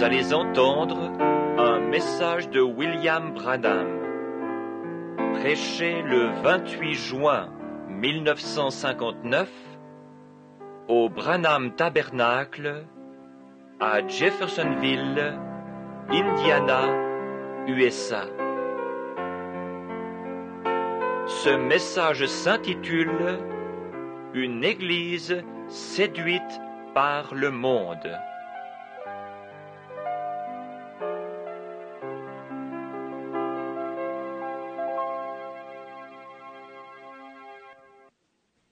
Vous allez entendre un message de William Branham, prêché le 28 juin 1959 au Branham Tabernacle à Jeffersonville, Indiana, USA. Ce message s'intitule « Une Église séduite par le monde ».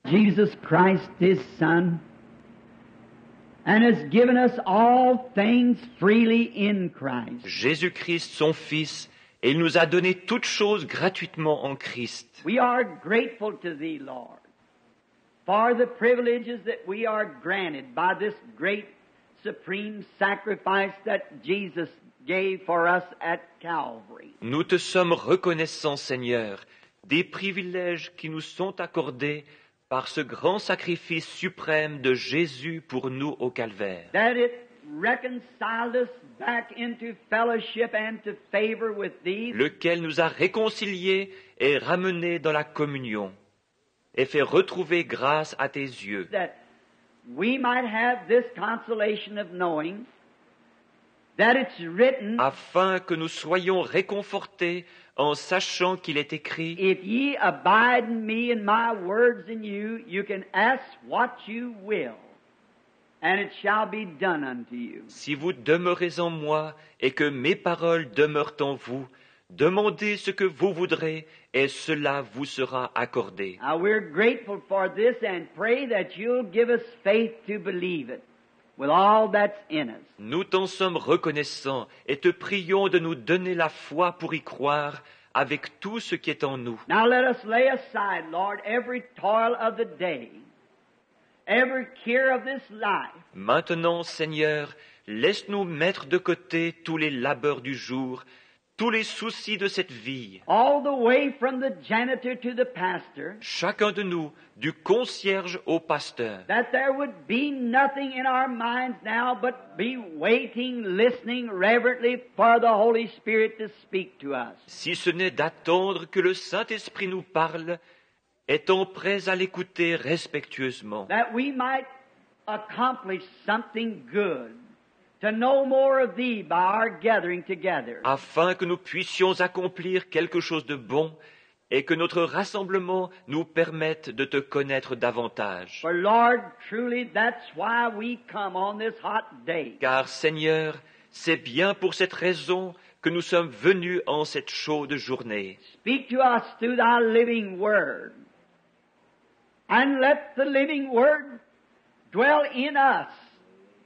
Jesus Christ, His Son, and has given us all things freely in Christ. Jésus-Christ, son Fils, et il nous a donné toutes choses gratuitement en Christ. We are grateful to Thee, Lord, for the privileges that we are granted by this great supreme sacrifice that Jesus gave for us at Calvary. Nous te sommes reconnaissants, Seigneur, des privilèges qui nous sont accordés par ce grand sacrifice suprême de Jésus pour nous au Calvaire. That it reconciled us back into fellowship and to favor with Thee. Lequel nous a réconciliés et ramenés dans la communion, et fait retrouver grâce à tes yeux, That we might have this consolation of knowing that it's written, afin que nous soyons réconfortés en sachant qu'il est écrit: if ye abide in me and my words in you, you can ask what you will, and it shall be done unto you. si vous demeurez en moi et que mes paroles demeurent en vous, demandez ce que vous voudrez et cela vous sera accordé. Now we're grateful for this and pray that you'll give us faith to believe it with all that's in us. Nous t'en sommes reconnaissants et te prions de nous donner la foi pour y croire avec tout ce qui est en nous. Now let us lay aside, Lord, every toil of the day, every care of this life, Maintenant, Seigneur, laisse-nous mettre de côté tous les labeurs du jour, tous les soucis de cette vie, all the way from the janitor to the pastor, chacun de nous, du concierge au pasteur, that there would be nothing in our minds now but be waiting, listening reverently for the Holy Spirit to speak to us. si ce n'est d'attendre que le Saint-Esprit nous parle, étant prêts à l'écouter respectueusement, That we might accomplish something good, to know more of Thee by our gathering together. afin que nous puissions accomplir quelque chose de bon et que notre rassemblement nous permette de te connaître davantage. For Lord, truly that's why we come on this hot day. Car Seigneur, c'est bien pour cette raison que nous sommes venus en cette chaude journée. Speak to us through Thy living Word. And let the living Word dwell in us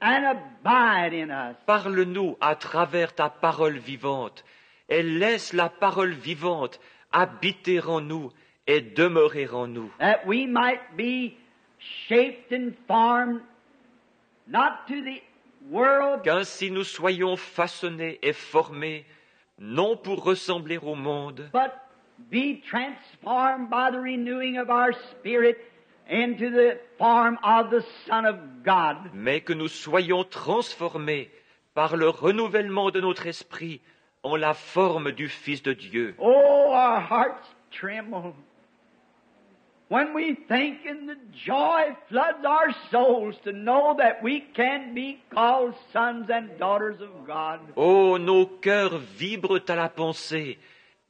and abide in us. Parle-nous à travers ta parole vivante et laisse la parole vivante habiter en nous et demeurer en nous, That we might be shaped and formed not to the world, qu'ainsi nous soyons façonnés et formés, non pour ressembler au monde, but be transformed by the renewing of our spirit into the form of the Son of God. mais que nous soyons transformés par le renouvellement de notre esprit en la forme du Fils de Dieu. Oh, our hearts tremble when we think, and the joy floods our souls to know that we can be called sons and daughters of God. Oh, nos cœurs vibrent à la pensée,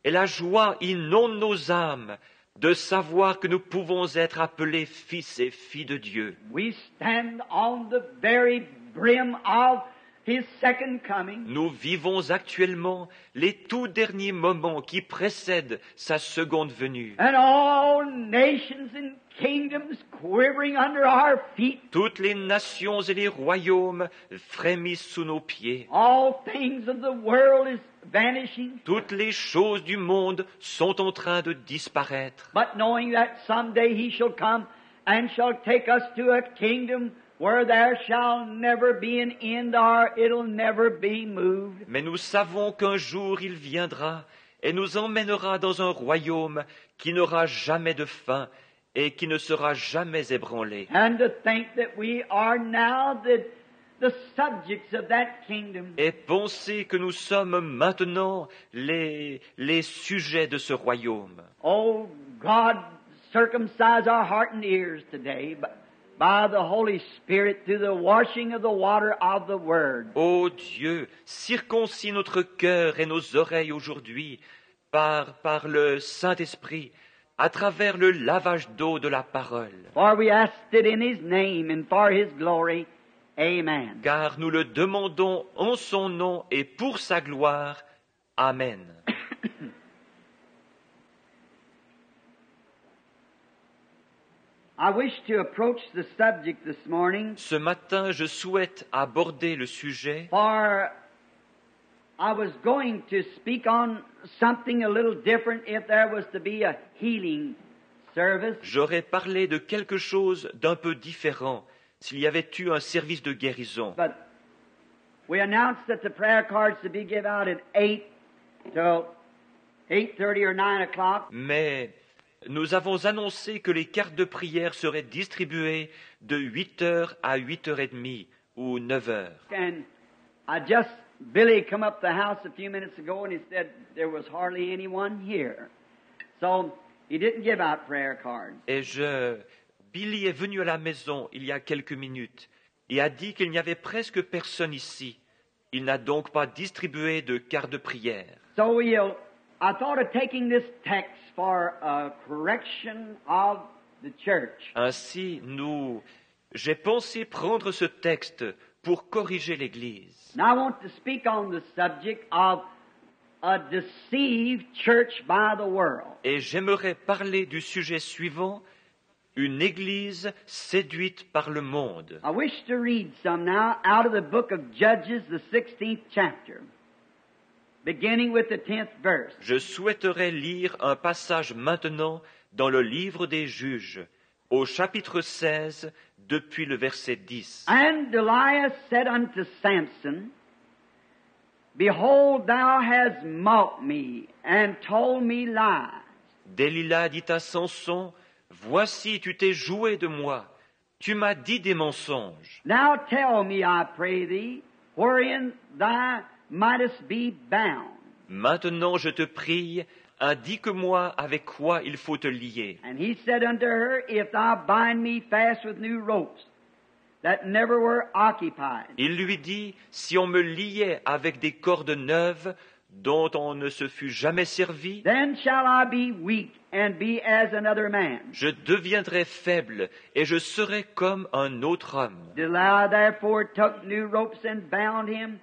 et la joie inonde nos âmes de savoir que nous pouvons être appelés fils et filles de Dieu. We stand on the very brim of His second coming. Nous vivons actuellement les tout derniers moments qui précèdent sa seconde venue. And all nations and kingdoms quivering under our feet. Toutes les nations et les royaumes frémissent sous nos pieds. All things of the world is vanishing. Toutes les choses du monde sont en train de disparaître. But knowing that someday He shall come and shall take us to a kingdom where there shall never be an end, or it'll never be moved. Mais nous savons qu'un jour il viendra et nous emmènera dans un royaume qui n'aura jamais de fin et qui ne sera jamais ébranlé. And to think that we are now the subjects of that kingdom. Et pensez que nous sommes maintenant les sujets de ce royaume. Oh, God, circumcise our heart and ears today by the Holy Spirit through the washing of the water of the Word. Ô Dieu, circoncis notre cœur et nos oreilles aujourd'hui par le Saint-Esprit, à travers le lavage d'eau de la parole. For we asked it in His name and for His glory. Amen. Car nous le demandons en son nom et pour sa gloire. Amen. I wish to approach the subject this morning, Ce matin, je souhaite aborder le sujet, for I was going to speak on something a little different if there was to be a healing service. j'aurais parlé de quelque chose d'un peu différent s'il y avait eu un service de guérison. But we announced that the prayer cards to be given out at 8 till 8:30 or 9 o'clock. Mais nous avons annoncé que les cartes de prière seraient distribuées de 8h à 8h30 ou 9h. And Billy come up the house a few minutes ago and he said there was hardly anyone here. So he didn't give out prayer cards. Et Billy est venu à la maison il y a quelques minutes et a dit qu'il n'y avait presque personne ici. Il n'a donc pas distribué de cartes de prière. So I thought of taking this text for a correction of the church. Ainsi, j'ai pensé prendre ce texte pour corriger l'Église. Now I want to speak on the subject of a deceived church by the world. Et j'aimerais parler du sujet suivant, une Église séduite par le monde. I wish to read some now out of the book of Judges, the 16th chapter, beginning with the 10th verse. Je souhaiterais lire un passage maintenant dans le livre des Juges, au chapitre 16, depuis le verset 10. And Delilah said unto Samson, Behold, thou hast mocked me and told me lies. Delilah dit à Samson, Voici, tu t'es joué de moi, tu m'as dit des mensonges. Now tell me, I pray thee, wherein thou mightest be bound. Maintenant, je te prie, indique-moi avec quoi il faut te lier. And he said unto her, If thou bind me fast with new ropes that never were occupied. Il lui dit, si on me liait avec des cordes neuves dont on ne se fut jamais servi, Then shall I be weak and be as another man. je deviendrai faible et je serai comme un autre homme. Delilah therefore took new ropes and bound him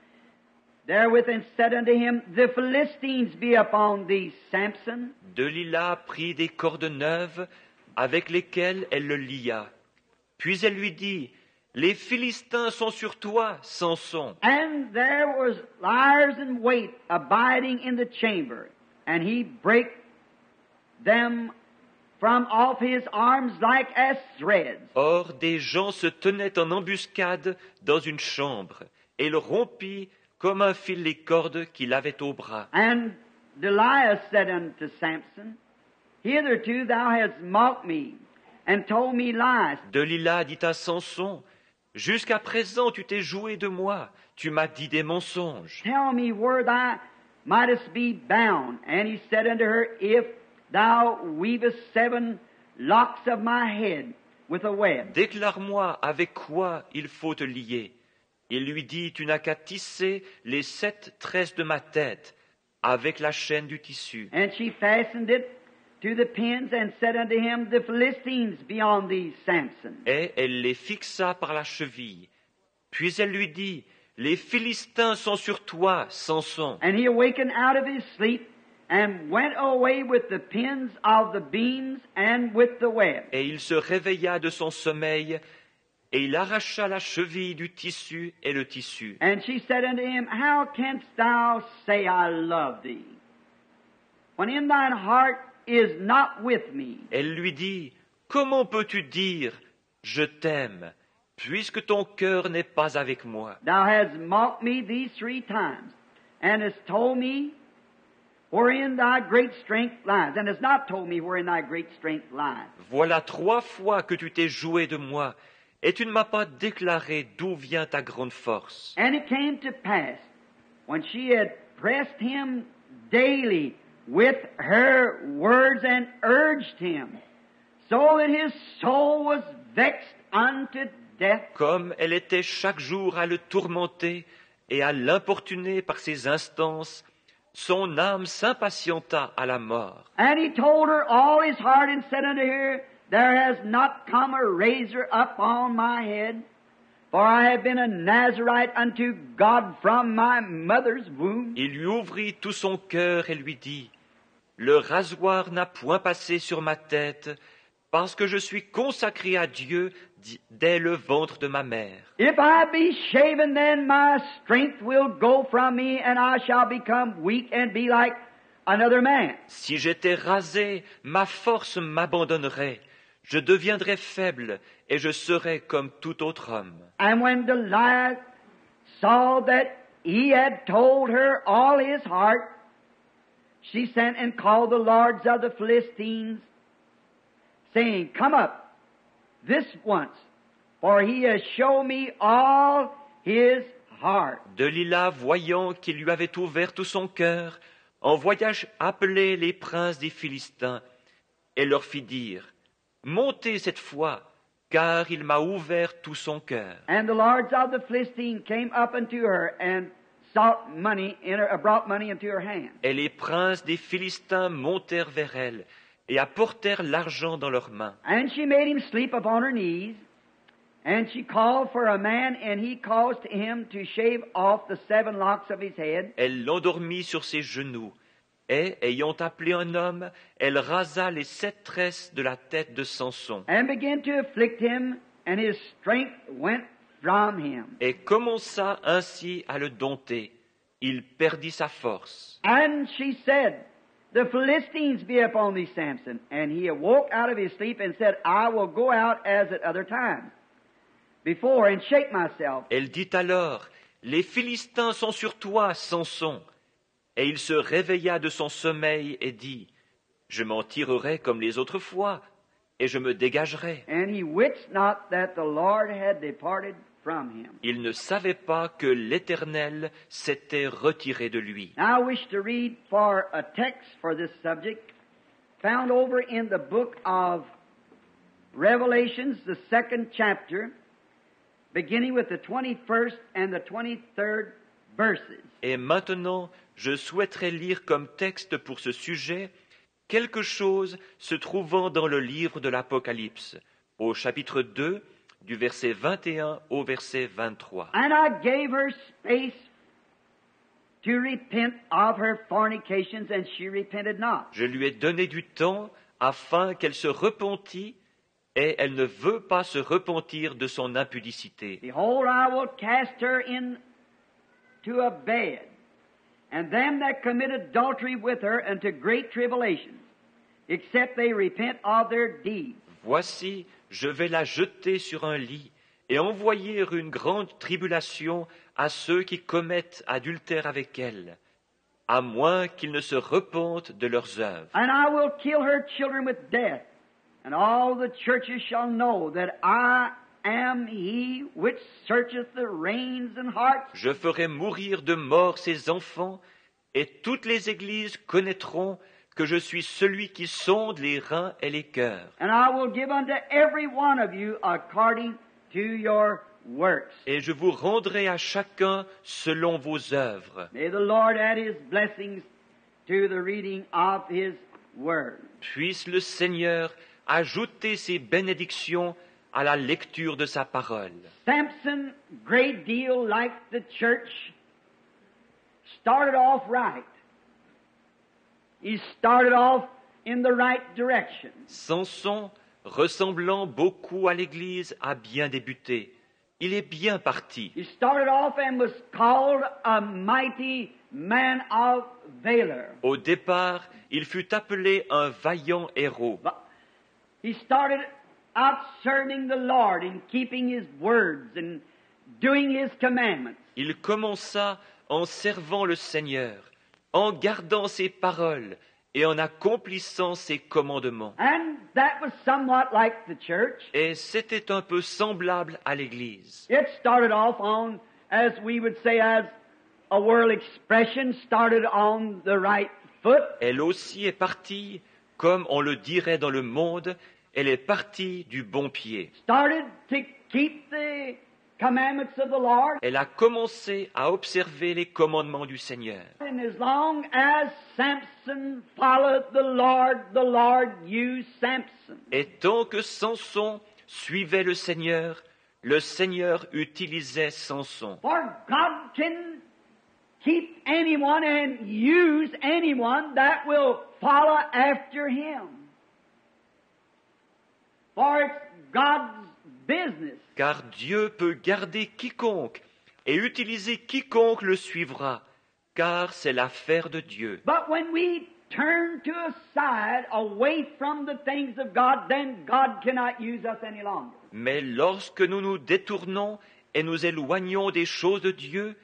therewith and said unto him, The Philistines be upon thee, Samson. Delilah prit des cordes neuves avec lesquelles elle le lia. Puis elle lui dit, les Philistins sont sur toi, Samson. And there was liars in wait abiding in the chamber, and he brake them from off his arms like as threads. Or, des gens se tenaient en embuscade dans une chambre, et il rompit comme un fil les cordes qu'il avait au bras. And Delilah said unto Samson, Hitherto thou hast mocked me, and told me lies. Delilah dit à Samson, jusqu'à présent tu t'es joué de moi, tu m'as dit des mensonges. Tell me where thou mightest be bound. And he said unto her, If thou weavest 7 locks of my head with a web. Déclare-moi avec quoi il faut te lier. Il lui dit, tu n'as qu'à tisser les 7 tresses de ma tête avec la chaîne du tissu. And she fastened it to the pins and said unto him, The Philistines be on thee, Samson. Et elle les fixa par la cheville. Puis elle lui dit, les Philistins sont sur toi, Samson. And he awakened out of his sleep and went away with the pins of the beams and with the web. Et il se réveilla de son sommeil, et il arracha la cheville du tissu et le tissu. And she said unto him, How canst thou say, I love thee, when in thine heart is not with me? Elle lui dit, comment peux-tu dire, je t'aime, puisque ton cœur n'est pas avec moi? Thou hast mocked me these 3 times, and hast told me wherein thy great strength lies, and hast not told me wherein thy great strength lies. Voilà 3 fois que tu t'es joué de moi, et tu ne m'as pas déclaré d'où vient ta grande force. And it came to pass, when she had pressed him daily with her words and urged him, so that his soul was vexed unto death. Comme elle était chaque jour à le tourmenter et à l'importuner par ses instances, son âme s'impatienta à la mort. And he told her all his heart and said unto her, There has not come a razor up on my head, for I have been a Nazarite unto God from my mother's womb. Il lui ouvrit tout son cœur et lui dit, Le rasoir n'a point passé sur ma tête, parce que je suis consacré à Dieu dès le ventre de ma mère. If I be shaven, then my strength will go from me, and I shall become weak and be like another man. Si j'étais rasé, ma force m'abandonnerait. Je deviendrais faible et je serais comme tout autre homme. And when Delilah saw that he had told her all his heart, she sent and called the lords of the Philistines, saying, Come up this once, for he has shown me all his heart. Delilah, voyant qu'il lui avait ouvert tout son cœur, envoya appeler les princes des Philistins et leur fit dire, Montez cette fois, car il m'a ouvert tout son cœur. And the lords of the Philistines came up unto her and sought money brought money into her hand. Et les princes des Philistins montèrent vers elle et apportèrent l'argent dans leurs mains. And she made him sleep upon her knees, and she called for a man, and he caused him to shave off the 7 locks of his head. Elle l'endormit sur ses genoux, et, ayant appelé un homme, elle rasa les 7 tresses de la tête de Samson, And began to afflict him, and his strength went from him. et commença ainsi à le dompter. Il perdit sa force. And she said, The Philistines be upon thee, Samson. And he awoke out of his sleep and said, I will go out as at other times before and shake myself. Elle dit alors, Les Philistins sont sur toi, Samson. Et il se réveilla de son sommeil et dit, Je m'en tirerai comme les autres fois, et je me dégagerai. And he wist not that the Lord had departed from him. Il ne savait pas que l'Éternel s'était retiré de lui. Now I wish to read for a text for this subject, found over in the book of Revelations, the 2nd chapter, beginning with the 21st and the 23rd verses. Et maintenant, je souhaiterais lire comme texte pour ce sujet quelque chose se trouvant dans le livre de l'Apocalypse, au chapitre 2, du verset 21 au verset 23. And I gave her space to repent of her fornications, and she repented not. Je lui ai donné du temps afin qu'elle se repentît, et elle ne veut pas se repentir de son impudicité. Behold, I will cast her into a bed, and them that commit adultery with her into great tribulation, except they repent of their deeds. Voici, je vais la jeter sur un lit et envoyer une grande tribulation à ceux qui commettent adultère avec elle, à moins qu'ils ne se repentent de leurs œuvres. And I will kill her children with death, and all the churches shall know that I am he which searcheth the reins and hearts. Je ferai mourir de mort ses enfants, et toutes les églises connaîtront que je suis celui qui sonde les reins et les cœurs. And I will give unto every one of you according to your works. Et je vous rendrai à chacun selon vos œuvres. May the Lord add his blessings to the reading of his word. Puisse le Seigneur ajouter ses bénédictions à la lecture de sa parole. Samson, great deal like the church, started off right. He started off in the right direction. Samson, ressemblant beaucoup à l'Église, a bien débuté. Il est bien parti. He started off and was called a mighty man of valor. Au départ, il fut appelé un vaillant héros. He started out serving the Lord and keeping his words and doing his commandments. Il commença en servant le Seigneur, en gardant ses paroles et en accomplissant ses commandements. And that was somewhat like the church. Et c'était un peu semblable à l'Église. It started off on, as we would say, as a world expression, started on the right foot. Elle aussi est partie, comme on le dirait dans le monde, elle est partie du bon pied. Started to keep the commandments of the Lord. Elle a commencé à observer les commandements du Seigneur. And as long as Samson followed the Lord used Samson. Et tant que Samson suivait le Seigneur utilisait Samson. For God can keep anyone and use anyone that will follow after him. For it's God's business. Car Dieu peut garder quiconque et utiliser quiconque le suivra, car c'est l'affaire de Dieu. But when we turn to a side away from the things of God, then God cannot use us any longer. Mais lorsque nous nous détournons et nous éloignons des choses de Dieu,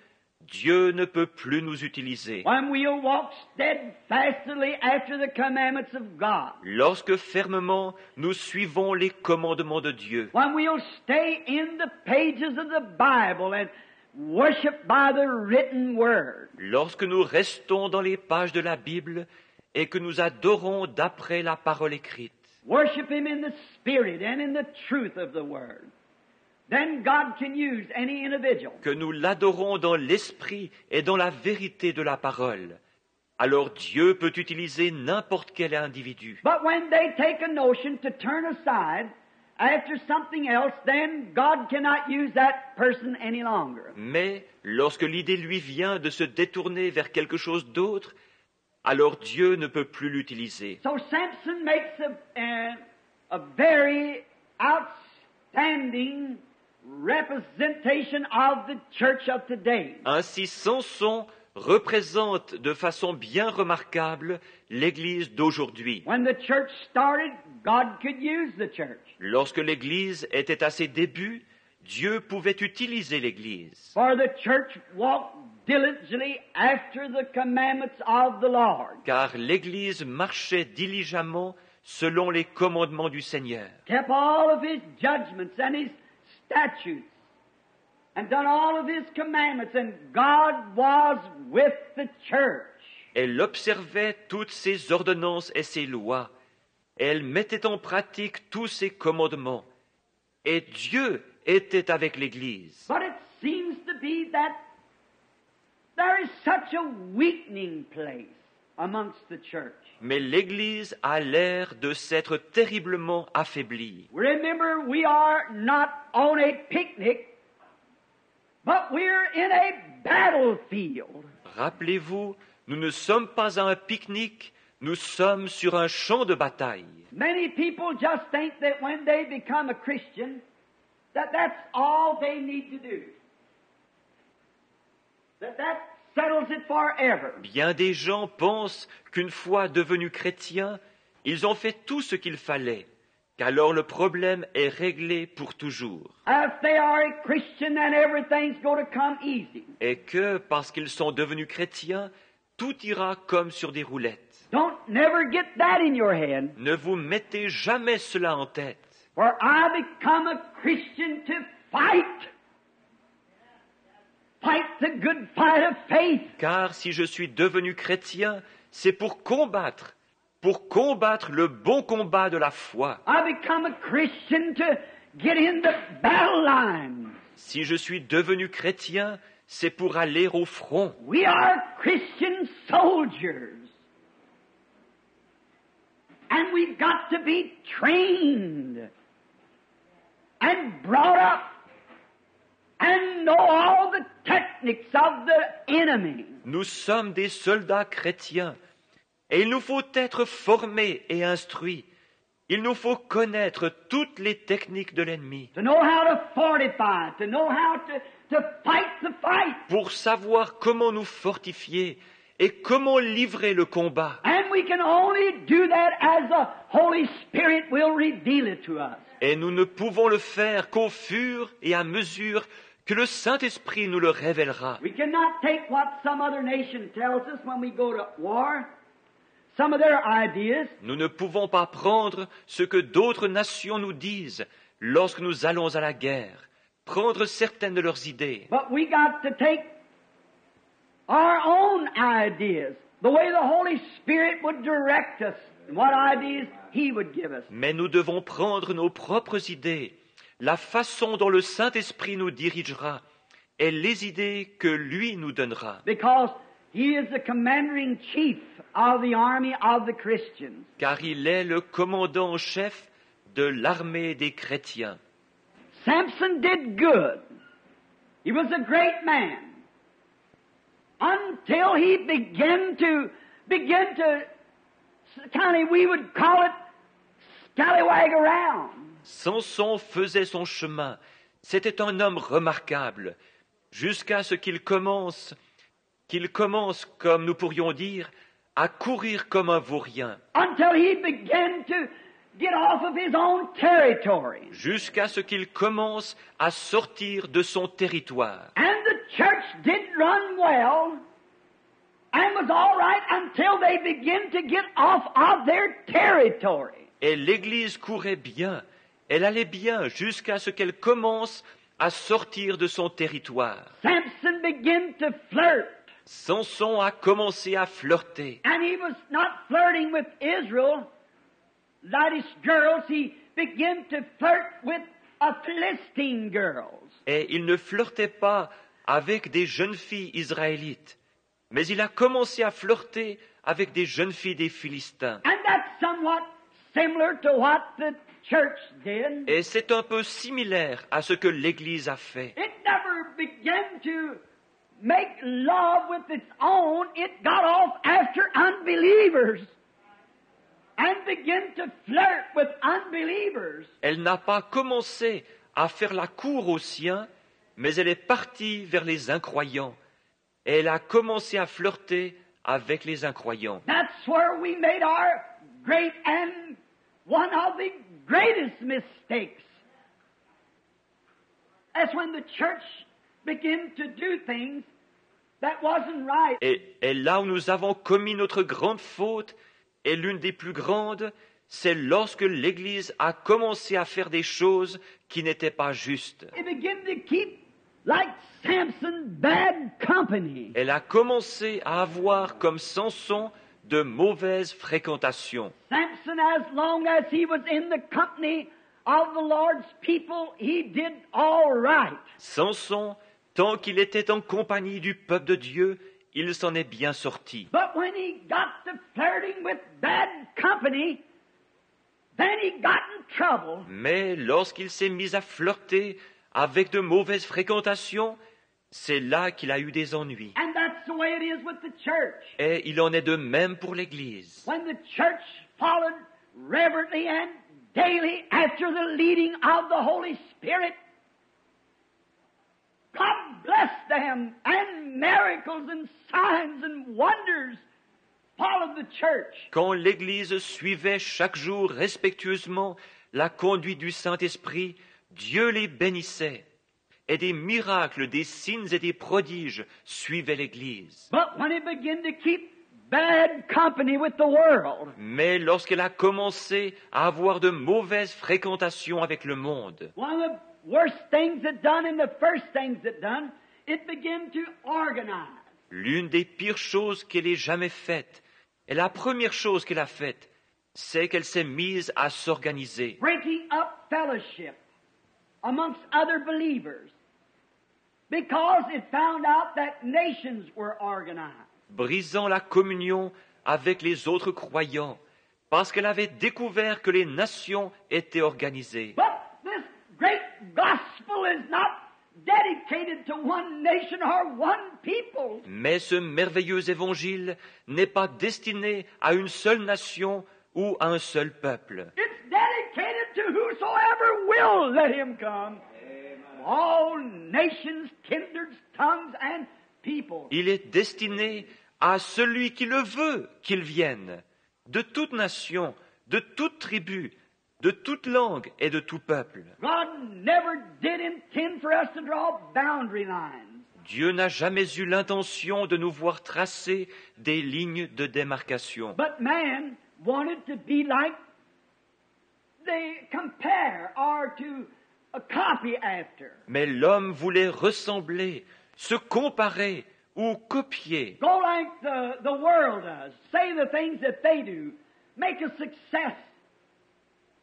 Dieu ne peut plus nous utiliser. When we'll walk steadfastly after the commandments of God. Lorsque fermement nous suivons les commandements de Dieu. When we'll stay in the pages of the Bible and worship by the written word. Lorsque nous restons dans les pages de la Bible et que nous adorons d'après la parole écrite. Worship Him in the Spirit and in the truth of the word. Then God can use any individual. Que nous l'adorons dans l'esprit et dans la vérité de la parole. Alors Dieu peut utiliser n'importe quel individu. But when they take a notion to turn aside after something else, then God cannot use that person any longer. Mais lorsque l'idée lui vient de se détourner vers quelque chose d'autre, alors Dieu ne peut plus l'utiliser. So Samson makes a very outstanding representation of the church of today. Ainsi, Samson représente de façon bien remarquable l'Église d'aujourd'hui. When the church started, God could use the church. Lorsque l'Église était à ses débuts, Dieu pouvait utiliser l'Église. For the church walked diligently after the commandments of the Lord. Car l'Église marchait diligemment selon les commandements du Seigneur. Kept all of His judgments and His statutes and done all of His commandments, and God was with the church. Elle observait toutes ses ordonnances et ses lois. Elle mettait en pratique tous ses commandements. Et Dieu était avec l'Église. But it seems to be that there is such a weakening place amongst the church. Mais l'Église a l'air de s'être terriblement affaiblie. Remember, we are not on a picnic, but we're in a battlefield. Rappelez-vous, nous ne sommes pas à un pique-nique, nous sommes sur un champ de bataille. Many people just think that when they become a Christian, that that's all they need to do. That settles it forever. Bien des gens pensent qu'une fois devenus chrétiens, ils ont fait tout ce qu'il fallait, qu'alors le problème est réglé pour toujours. If they are a Christian, then everything's going to come easy. Et que, parce qu'ils sont devenus chrétiens, tout ira comme sur des roulettes. Don't never get that in your head. Ne vous mettez jamais cela en tête. For I become a Christian to fight. Fight the good fight of faith. Car si je suis devenu chrétien, c'est pour combattre le bon combat de la foi. I become a Christian to get in the battle line. Si je suis devenu chrétien, c'est pour aller au front. We are Christian soldiers. And we've got to be trained and brought up and know all the techniques of the enemy. Nous sommes des soldats chrétiens et il nous faut être formés et instruits. Il nous faut connaître toutes les techniques de l'ennemi To know how to fortify, to know how to fight the fight. pour savoir comment nous fortifier et comment livrer le combat. And we can only do that as the Holy Spirit will reveal it to us. Et nous ne pouvons le faire qu'au fur et à mesure que le Saint-Esprit nous le révélera. We cannot take what some other nation tells us when we go to war. some of their ideas. Nous ne pouvons pas prendre ce que d'autres nations nous disent lorsque nous allons à la guerre, prendre certaines de leurs idées. But we got to take our own ideas, the way the Holy Spirit would direct us, and what ideas He would give us. Mais nous devons prendre nos propres idées, la façon dont le Saint-Esprit nous dirigera et les idées que lui nous donnera. Because He is the commander-in-chief of the army of the Christians. Car il est le commandant en chef de l'armée des chrétiens. Samson did good. He was a great man. Until he began to kind of, we would call it, scallywag around. Samson faisait son chemin. C'était un homme remarquable, jusqu'à ce qu'il commence, comme nous pourrions dire, à courir comme un vaurien. Until he began to get off of his own territory. Jusqu'à ce qu'il commence à sortir de son territoire. And the church did run well and was all right until they began to get off of their territory. Et l'Église courait bien, elle allait bien jusqu'à ce qu'elle commence à sortir de son territoire. Samson began to flirt. Samson a commencé à flirter. And he was not flirting with Israel, laddish girls. He began to flirt with Philistine girls. Et il ne flirtait pas avec des jeunes filles israélites, mais il a commencé à flirter avec des jeunes filles des Philistins. And that's somewhat similar to what the church did. Et c'est un peu similaire à ce que l'Église a fait. It never began to make love with its own. It got off after unbelievers and began to flirt with unbelievers. Elle n'a pas commencé à faire la cour aux siens, mais elle est partie vers les incroyants. Et elle a commencé à flirter avec les incroyants. That's where we made our great and one of the greatest mistakes. That's when the church began to do things that wasn't right. Et là où nous avons commis notre grande faute, et l'une des plus grandes, c'est lorsque l'Église a commencé à faire des choses qui n'étaient pas justes. It began to keep, like Samson, bad company. Elle a commencé à avoir comme Samson de mauvaises fréquentations. Samson, as long as he was in the company of the Lord's people, he did all right. Samson, tant qu'il était en compagnie du peuple de Dieu, il s'en est bien sorti. But when he got to flirting with bad company, then he got in trouble. Mais lorsqu'il s'est mis à flirter avec de mauvaises fréquentations, c'est là qu'il a eu des ennuis. And that's the way it is with the church. Et il en est de même pour l'Église. When the church followed reverently and daily after the leading of the Holy Spirit, God bless them, and miracles and signs and wonders followed the church. Quand l'Église suivait chaque jour respectueusement la conduite du Saint-Esprit, Dieu les bénissait. Et des miracles, des signes et des prodiges suivaient l'Église. But when it began to keep bad company with the world, Mais lorsqu'elle a commencé à avoir de mauvaises fréquentations avec le monde, one of the worst things it done and the first things it done, it began to organize. l'une des pires choses qu'elle ait jamais faites, et la première chose qu'elle a faite, c'est qu'elle s'est mise à s'organiser, Breaking up fellowship amongst other believers because it found out that nations were organized. brisant la communion avec les autres croyants, parce qu'elle avait découvert que les nations étaient organisées. But this great gospel is not dedicated to one nation or one people. Mais ce merveilleux évangile n'est pas destiné à une seule nation ou à un seul peuple. It's dedicated to whosoever will let him come. All nations, kindreds, tongues, and people. Il est destiné à celui qui le veut qu'il vienne, de toute nation, de toute tribu, de toute langue et de tout peuple. God never did intend for us to draw boundary lines. Dieu n'a jamais eu l'intention de nous voir tracer des lignes de démarcation. But man wanted to be like they compare or to copy after. Mais l'homme voulait ressembler, se comparer ou copier, Go like the world does. Say the things that they do. Make a success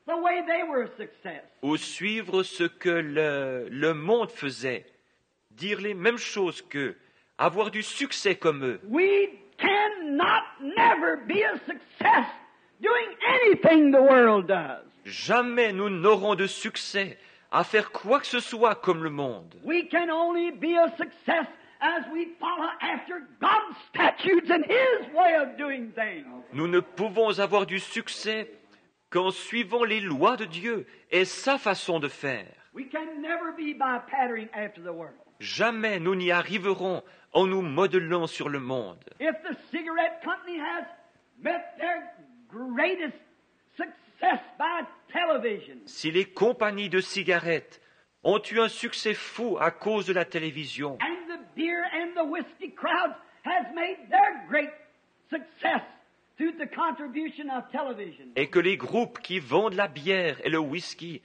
the way they were a success. ou suivre ce que le monde faisait, dire les mêmes choses qu'eux, avoir du succès comme eux. We cannot never be a success doing anything the world does. Jamais nous n'aurons de succès à faire quoi que ce soit comme le monde. We can only be a success as we follow after God's statutes and His way of doing things. Nous ne pouvons avoir du succès qu'en suivant les lois de Dieu et sa façon de faire. We can never be by patterning after the world. Jamais nous n'y arriverons en nous modelant sur le monde. If the cigarette company has met their greatest success by television, Si les compagnies de cigarettes ont eu un succès fou à cause de la télévision, and the beer and the whiskey crowd has made their great success through the contribution of television, et que les groupes qui vendent la bière et le whisky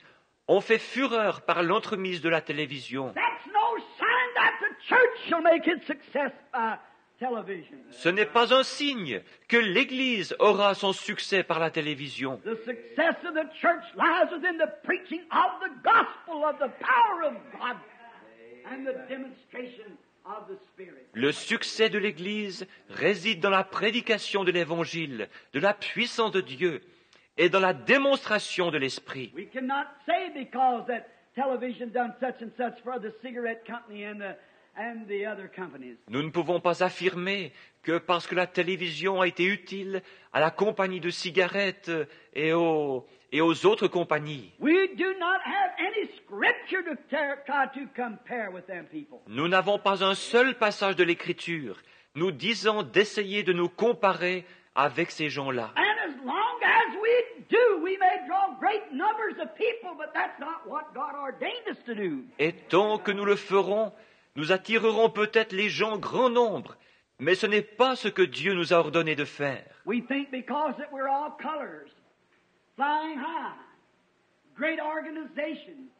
ont fait fureur par l'entremise de la télévision, that's no sign that the church shall make its success by television. ce n'est pas un signe que l'Église aura son succès par la télévision. The success of the church lies within the preaching of the gospel, of the power of God, and the demonstration of the Spirit. Le succès de l'Église réside dans la prédication de l'Évangile, de la puissance de Dieu et dans la démonstration de l'Esprit. We cannot say because that television done such and such for the cigarette company and the other companies. Nous ne pouvons pas affirmer que parce que la télévision a été utile à la compagnie de cigarettes et aux autres compagnies, We do not have any scripture to try to compare with them people. nous n'avons pas un seul passage de l'Écriture nous disant d'essayer de nous comparer avec ces gens-là. And as long as we do, we may draw great numbers of people, but that's not what God ordained us to do. Et tant que nous le ferons, nous attirerons peut-être les gens grand nombre, mais ce n'est pas ce que Dieu nous a ordonné de faire. We think because that we're all colors, flying high, great organizations,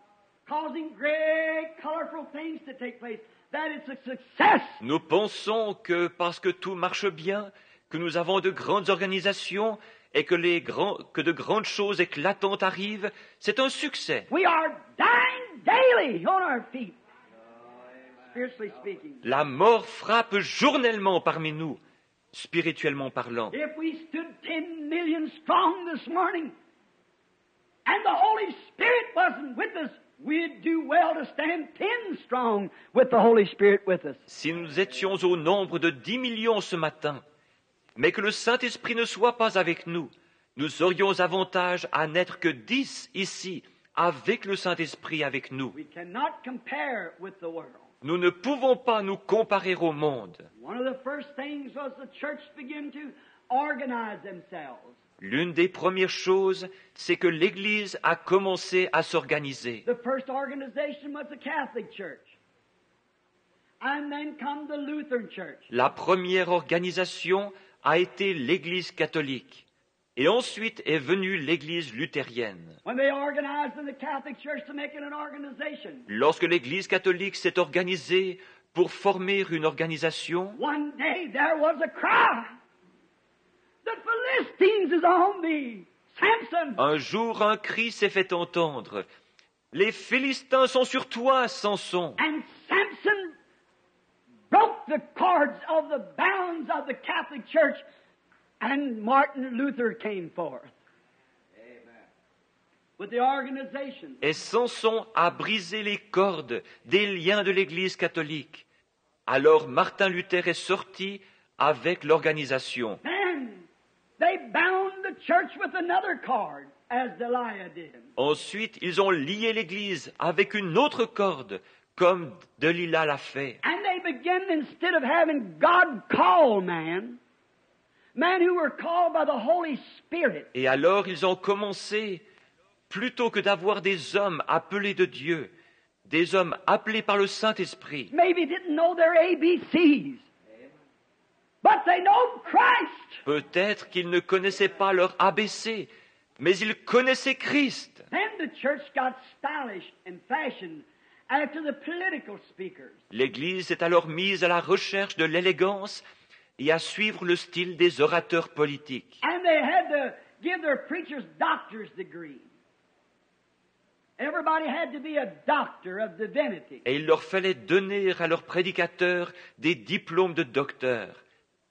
causing great colorful things to take place, that it's a success. Nous pensons que parce que tout marche bien, que nous avons de grandes organisations et que de grandes choses éclatantes arrivent, c'est un succès. We are dying daily on our feet, spiritually speaking. La mort frappe journellement parmi nous, spirituellement parlant. If we stood 10 million strong this morning and the Holy Spirit wasn't with us, we'd do well to stand 10 strong with the Holy Spirit with us. Si nous étions au nombre de 10 millions ce matin, mais que le Saint-Esprit ne soit pas avec nous, nous aurions avantage à n'être que 10 ici, avec le Saint-Esprit avec nous. We cannot compare with the world. Nous ne pouvons pas nous comparer au monde. One of the first things was the church began to organize themselves. L'une des premières choses, c'est que l'Église a commencé à s'organiser. The first organization was the Catholic Church. And then come the Lutheran Church. La première organisation a été l'Église catholique. Et ensuite est venue l'Église luthérienne. When they organized in the Catholic Church to make it an organization, Lorsque l'Église catholique s'est organisée pour former une organisation, one day there was a cry. The Philistines is on thee, Samson. un jour un cri s'est fait entendre. Les Philistins sont sur toi, Samson. And Samson broke the cords of the bounds of the Catholic Church, and Martin Luther came forth. With the organization. Et Samson a brisé les cordes des liens de l'Église catholique. Alors Martin Luther est sorti avec l'organisation. Then they bound the church with another cord, as Delilah did. Ensuite, ils ont lié l'Église avec une autre corde, comme Delilah l'a fait. And they began, instead of having God call men who were called by the Holy Spirit, Et alors ils ont commencé, plutôt que d'avoir des hommes appelés de Dieu, des hommes appelés par le Saint-Esprit, maybe didn't know their ABCs, but they know Christ. peut-être qu'ils ne connaissaient pas leur ABC, mais ils connaissaient Christ. Then the church got stylish and fashioned after the political speakers. L'Église est alors mise à la recherche de l'élégance et à suivre le style des orateurs politiques. And they had to give their preachers doctor's degree. Everybody had to be a doctor of divinity. Et il leur fallait donner à leurs prédicateurs des diplômes de docteur.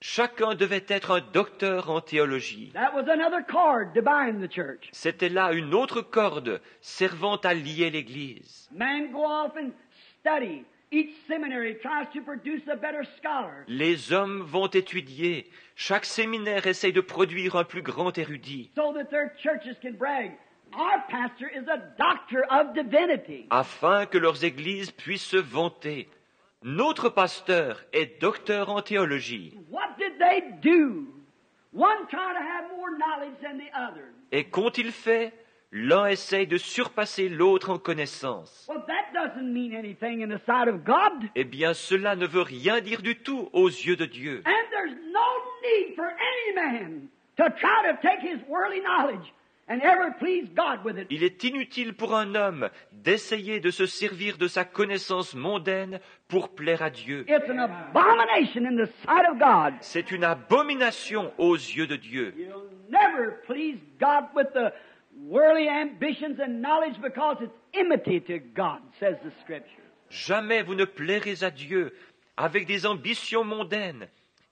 Chacun devait être un docteur en théologie. That was another cord to bind the church. C'était là une autre corde servant à lier l'Église. Men go off and study. Each seminary tries to produce a better scholar. Les hommes vont étudier. Chaque séminaire essaye de produire un plus grand érudit, So that their churches can brag. Our pastor is a doctor of divinity. afin que leurs églises puissent se vanter. Notre pasteur est docteur en théologie. What did they do? One tried to have more knowledge than the other. Et qu'ont-ils fait? L'un essaye de surpasser l'autre en connaissance. Well, that doesn't mean anything in the sight of God. Eh bien, cela ne veut rien dire du tout aux yeux de Dieu. And there's no need for any man to try to take his worldly knowledge and ever please God with it. Il est inutile pour un homme d'essayer de se servir de sa connaissance mondaine pour plaire à Dieu. It's an abomination in the sight of God. C'est une abomination aux yeux de Dieu. You'll never please God with the worldly ambitions and knowledge because it's enmity to God, says the Scripture. Jamais vous ne plairez à Dieu avec des ambitions mondaines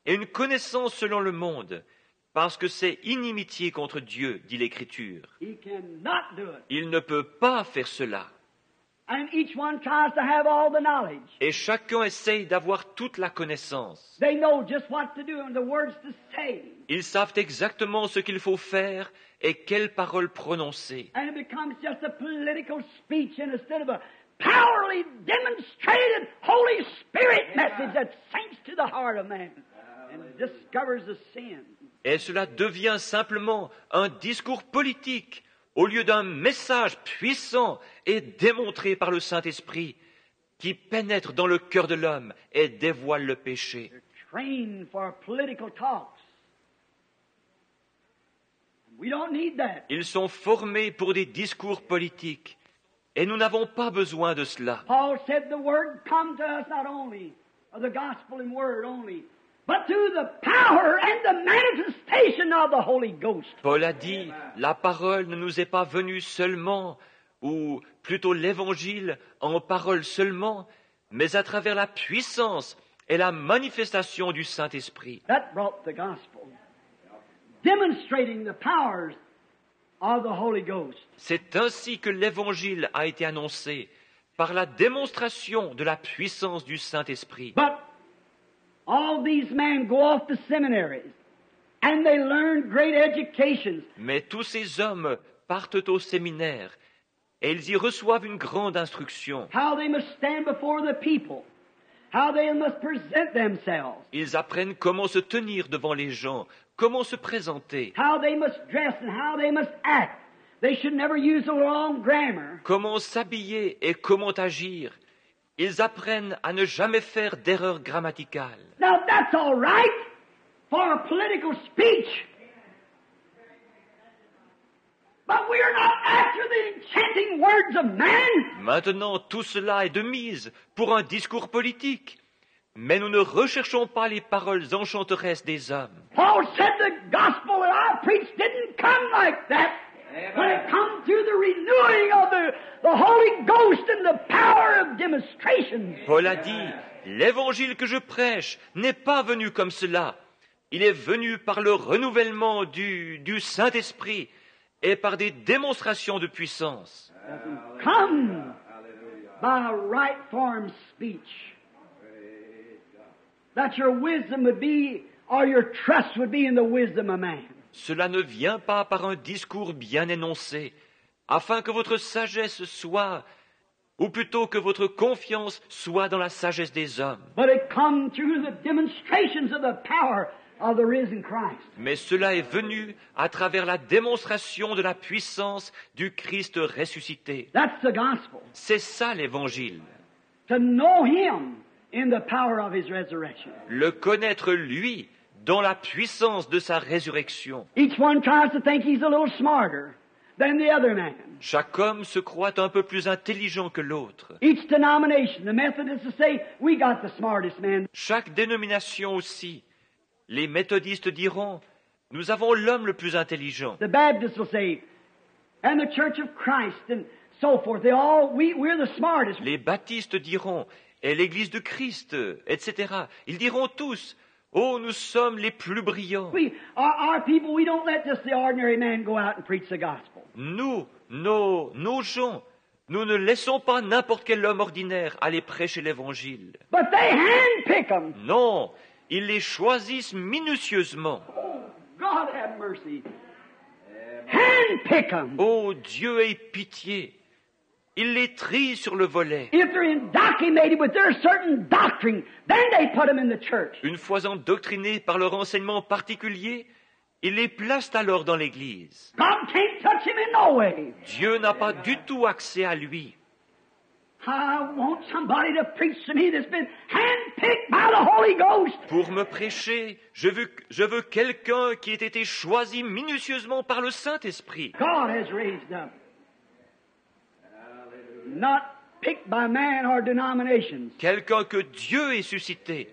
et une connaissance selon le monde, parce que c'est inimitié contre Dieu, dit l'Écriture. He cannot do it. Il ne peut pas faire cela. And each one tries to have all the knowledge. Et chacun essaye d'avoir toute la connaissance. They know just what to do and the words to say. Ils savent exactement ce qu'il faut faire et quelles paroles prononcer. And it becomes just a political speech instead of a powerfully demonstrated Holy Spirit message that sinks to the heart of man and discovers the sin. Et cela devient simplement un discours politique au lieu d'un message puissant et démontré par le Saint-Esprit qui pénètre dans le cœur de l'homme et dévoile le péché. They're trained for political talks. We don't need that. Ils sont formés pour des discours politiques et nous n'avons pas besoin de cela. Paul said the word come to us not only of the gospel in word only, but through the power and the manifestation of the Holy Ghost. Paul a dit, la parole ne nous est pas venue seulement, ou plutôt l'évangile en parole seulement, mais à travers la puissance et la manifestation du Saint-Esprit. That brought the gospel, demonstrating the powers of the Holy Ghost. C'est ainsi que l'évangile a été annoncé, par la démonstration de la puissance du Saint-Esprit. But all these men go off to seminaries and they learn great educations. Mais tous ces hommes partent au séminaire et ils y reçoivent une grande instruction. How they must stand before the people. How they must present themselves. Ils apprennent comment se tenir devant les gens, comment se présenter, How they must dress and how they must act. They should never use the wrong grammar. comment s'habiller et comment agir. Ils apprennent à ne jamais faire d'erreurs grammaticales. Now that's all right for a political speech. But we are not after the enchanting words of man. Maintenant, tout cela est de mise pour un discours politique. Mais nous ne recherchons pas les paroles enchanteresses des hommes. Paul said the gospel that I preached didn't come like that. When it comes through the renewing of the Holy Ghost and the power of demonstration. Paul a dit, l'évangile que je prêche n'est pas venu comme cela. Il est venu par le renouvellement du Saint-Esprit et par des démonstrations de puissance. Come by a right form speech. That your wisdom would be, or your trust would be in the wisdom of man. Cela ne vient pas par un discours bien énoncé, afin que votre sagesse soit, ou plutôt que votre confiance soit dans la sagesse des hommes. But it comes through the demonstrations of the power of the risen Christ. Mais cela est venu à travers la démonstration de la puissance du Christ ressuscité. That's the gospel. C'est ça l'Évangile. To know Him in the power of His resurrection. Le connaître lui dans la puissance de sa résurrection. Each one tries to think he's a little smarter than the other man. Chaque homme se croit un peu plus intelligent que l'autre. Each denomination, the Methodists will say, we got the smartest man. Chaque dénomination aussi. Les méthodistes diront, nous avons l'homme le plus intelligent. The Baptists will say, and the Church of Christ and so forth. We're the smartest. Les baptistes diront, et l'Église de Christ, etc. Ils diront tous, oh, nous sommes les plus brillants. Our people, we don't let just the ordinary man go out and preach the gospel. Nous, nos gens, nous ne laissons pas n'importe quel homme ordinaire aller prêcher l'Évangile. But they handpick them. Non, ils les choisissent minutieusement. Oh, God have mercy. Handpick them. Oh, Dieu ait pitié. Ils les trient sur le volet. If they're indoctrinated with their certain doctrine, then they put them in the church. Une fois endoctrinés par leur enseignement particulier, ils les placent alors dans l'Église. God can't touch him in no way. Dieu n'a pas du tout accès à lui. I want somebody to preach to me that's been handpicked by the Holy Ghost. Pour me prêcher, je veux quelqu'un qui ait été choisi minutieusement par le Saint-Esprit. God has raised up. Not picked by man or denominations. Quelqu'un que Dieu ait suscité,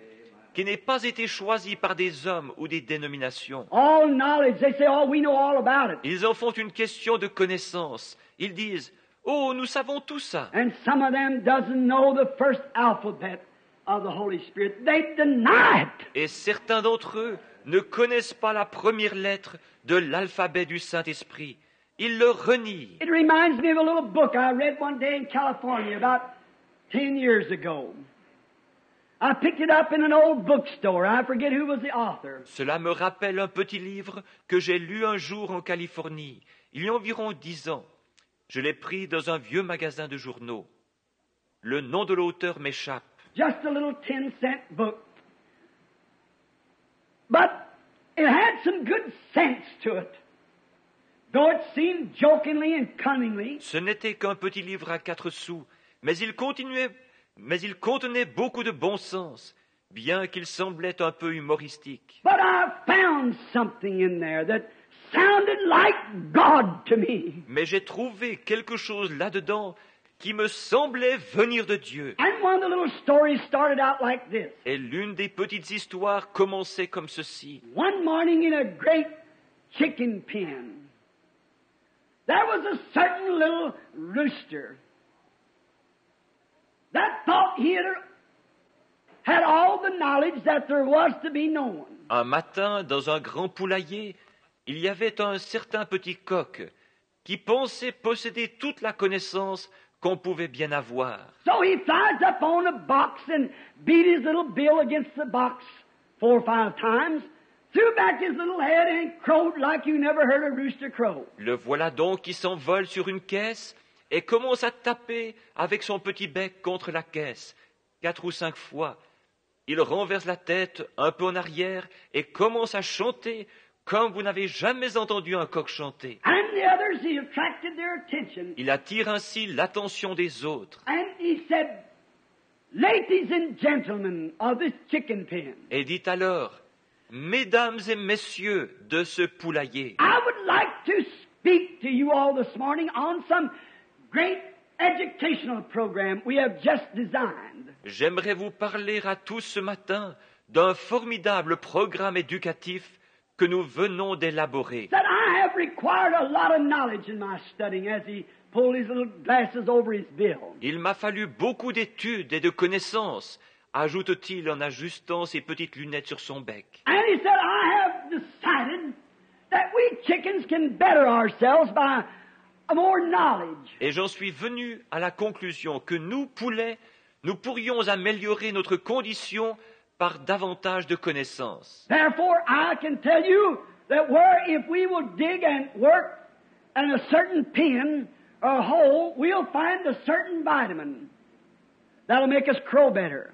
qui n'ait pas été choisi par des hommes ou des dénominations. All knowledge, they say, oh, we know all about it. Ils en font une question de connaissance. Ils disent, oh, nous savons tout ça. And some of them doesn't know the first alphabet of the Holy Spirit. They deny it. Et certains d'entre eux ne connaissent pas la première lettre de l'alphabet du Saint-Esprit. Ils le renient. It reminds me of a little book I read one day in California about 10 years ago. I picked it up in an old bookstore. I forget who was the author. Cela me rappelle un petit livre que j'ai lu un jour en Californie, il y a environ 10 ans. Je l'ai pris dans un vieux magasin de journaux. Le nom de l'auteur m'échappe. Just a little 10-cent book. But it had some good sense to it. Though it seemed jokingly and cunningly. Ce n'était qu'un petit livre à 4 sous, mais il contenait beaucoup de bon sens, bien qu'il semblait un peu humoristique. But I found something in there that sounded like God to me. Mais j'ai trouvé quelque chose là-dedans qui me semblait venir de Dieu. And one of the little stories started out like this. Et l'une des petites histoires commençait comme ceci. One morning in a great chicken pen, there was a certain little rooster that thought he had all the knowledge that there was to be known. Un matin, dans un grand poulailler, il y avait un certain petit coq qui pensait posséder toute la connaissance qu'on pouvait bien avoir. So he flies up on a box and beat his little bill against the box 4 or 5 times, threw back his little head and crowed like you never heard a rooster crow. Le voilà donc qui s'envole sur une caisse et commence à taper avec son petit bec contre la caisse 4 ou 5 fois. Il renverse la tête un peu en arrière et commence à chanter comme vous n'avez jamais entendu un coq chanter. And the others, he attracted their attention. Il attire ainsi l'attention des autres. And he said, ladies and gentlemen of this chicken pen, Et dit alors, mesdames et messieurs de ce poulailler, I would like to speak to you all this morning on some great educational program we have just designed. j'aimerais vous parler à tous ce matin d'un formidable programme éducatif que nous venons d'élaborer. That I have required a lot of knowledge in my studying as he pulled his little glasses over his bill. Il m'a fallu beaucoup d'études et de connaissances, ajoute-t-il en ajustant ses petites lunettes sur son bec. And he said, I have decided that we chickens can better ourselves by more knowledge. Et j'en suis venu à la conclusion que nous, poulets, nous pourrions améliorer notre condition par davantage de connaissances. Therefore, I can tell you that if we will dig and work in a certain pen or hole, we'll find a certain vitamin that'll make us crow better,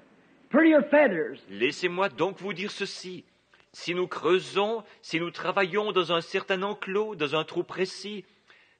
prettier feathers. Laissez-moi donc vous dire ceci. Si nous creusons, si nous travaillons dans un certain enclos, dans un trou précis,